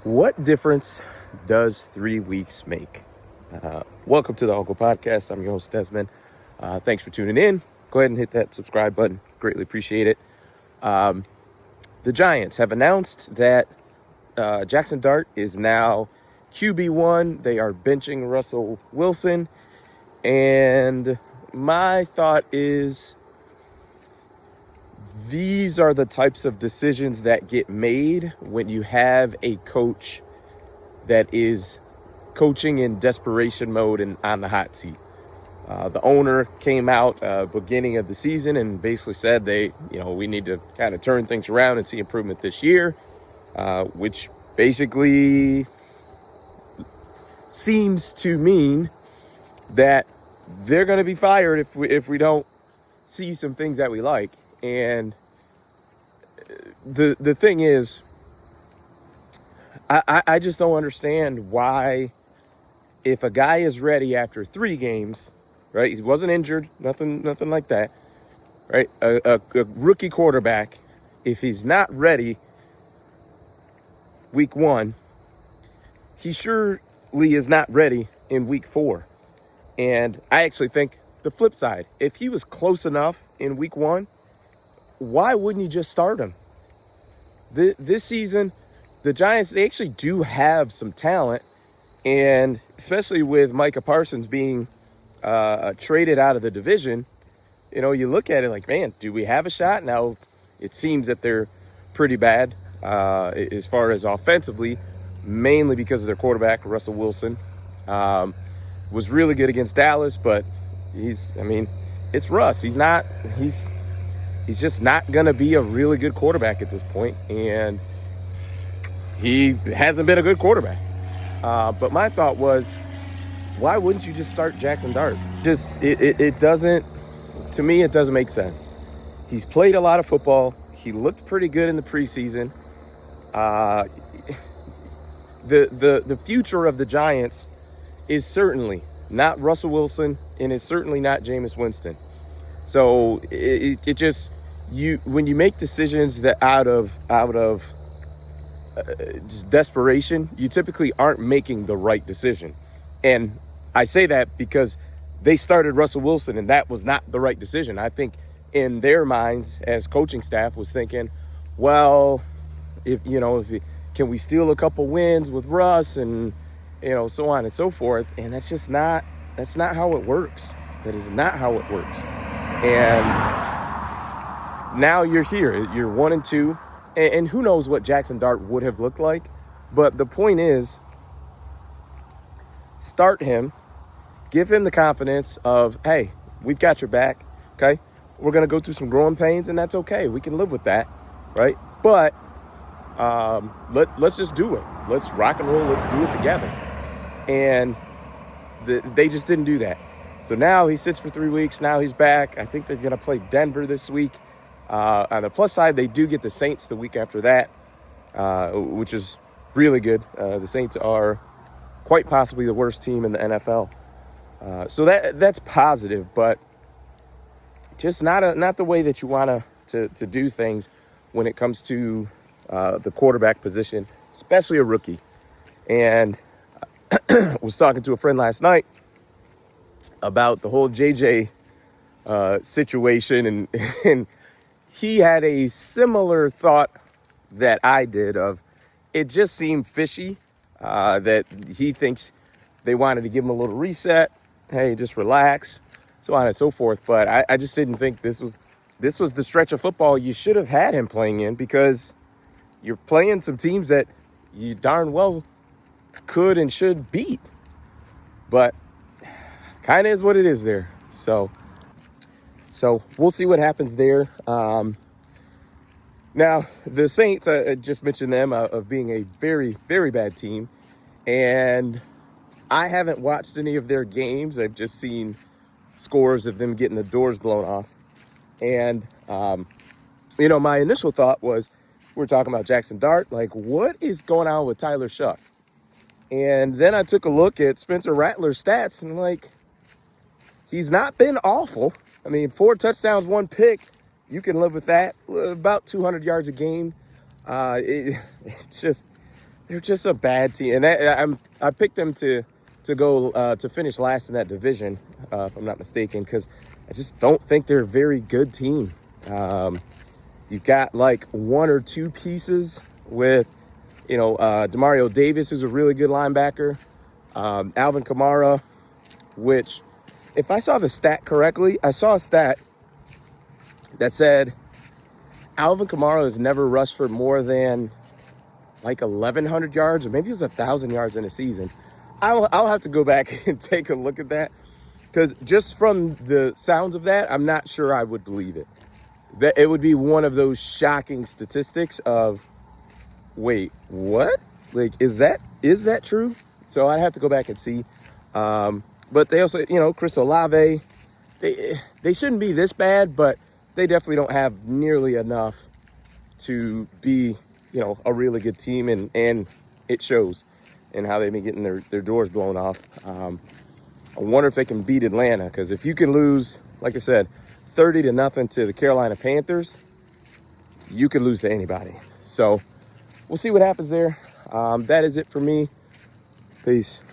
What difference does 3 weeks make? Welcome to the Uncle Podcast. I'm your host, Desmond. Thanks for tuning in. Go ahead and hit that subscribe button. Greatly appreciate it. The Giants have announced that Jaxon Dart is now QB1. They are benching Russell Wilson. And my thought is these are the types of decisions that get made when you have a coach that is coaching in desperation mode and on the hot seat. The owner came out beginning of the season and basically said we need to kind of turn things around and see improvement this year, which basically seems to mean that they're going to be fired if we don't see some things that we like. And the thing is, I just don't understand why, if a guy is ready after 3 games, right? He wasn't injured, nothing like that, right? A rookie quarterback, if he's not ready week 1, he surely is not ready in week 4. And I actually think the flip side, if he was close enough in week 1, why wouldn't you just start him? This season, the Giants, they actually do have some talent, and especially with Micah Parsons being traded out of the division, you look at it like, man, do we have a shot? Now, it seems that they're pretty bad as far as offensively, mainly because of their quarterback, Russell Wilson. Was really good against Dallas, but it's Russ. He's just not going to be a really good quarterback at this point, and he hasn't been a good quarterback. But my thought was, why wouldn't you just start Jaxon Dart? It doesn't, to me, it doesn't make sense. He's played a lot of football. He looked pretty good in the preseason. The future of the Giants is certainly not Russell Wilson, and it's certainly not Jameis Winston. So it just, when you make decisions that out of just desperation, you typically aren't making the right decision. And I say that because they started Russell Wilson, and that was not the right decision. I think in their minds, as coaching staff, was thinking, well, can we steal a couple wins with Russ, and so on and so forth. And that's not how it works. That is not how it works. And now you're here. You're 1-2. And who knows what Jaxon Dart would have looked like. But the point is, start him. Give him the confidence of, hey, we've got your back, okay? We're going to go through some growing pains, and that's okay. We can live with that, right? But let's just do it. Let's rock and roll. Let's do it together. And they just didn't do that. So now he sits for 3 weeks. Now he's back. I think they're going to play Denver this week. On the plus side, they do get the Saints the week after that, which is really good. The Saints are quite possibly the worst team in the NFL. So that's positive, but just not the way that you want to do things when it comes to the quarterback position, especially a rookie. And was talking to a friend last night about the whole JJ situation, and he had a similar thought that I did of, it just seemed fishy, that he thinks they wanted to give him a little reset. Hey, just relax, so on and so forth. But I just didn't think this was the stretch of football you should have had him playing in, because you're playing some teams that you darn well could and should beat. But kind of is what it is there. So we'll see what happens there. Now, the Saints, I just mentioned them of being a very, very bad team. And I haven't watched any of their games. I've just seen scores of them getting the doors blown off. And, my initial thought was, we're talking about Jaxon Dart. Like, what is going on with Tyler Shuck? And then I took a look at Spencer Rattler's stats, and he's not been awful. 4 touchdowns, 1 pick. You can live with that. About 200 yards a game. It's just they're just a bad team. And I picked them to go to finish last in that division, if I'm not mistaken, because I just don't think they're a very good team. You've got like one or two pieces with, Demario Davis, who's a really good linebacker. Alvin Kamara, which, if I saw the stat correctly, I saw a stat that said Alvin Kamara has never rushed for more than like 1,100 yards, or maybe it was 1,000 yards in a season. I'll have to go back and take a look at that, because just from the sounds of that, I'm not sure I would believe it. That it would be one of those shocking statistics of, wait, what? Like, is that true? So I'd have to go back and see. But they also, Chris Olave, they shouldn't be this bad, but they definitely don't have nearly enough to be, a really good team, and it shows in how they've been getting their doors blown off. I wonder if they can beat Atlanta, because if you can lose, like I said, 30-0 to the Carolina Panthers, you could lose to anybody. So we'll see what happens there. That is it for me. Peace.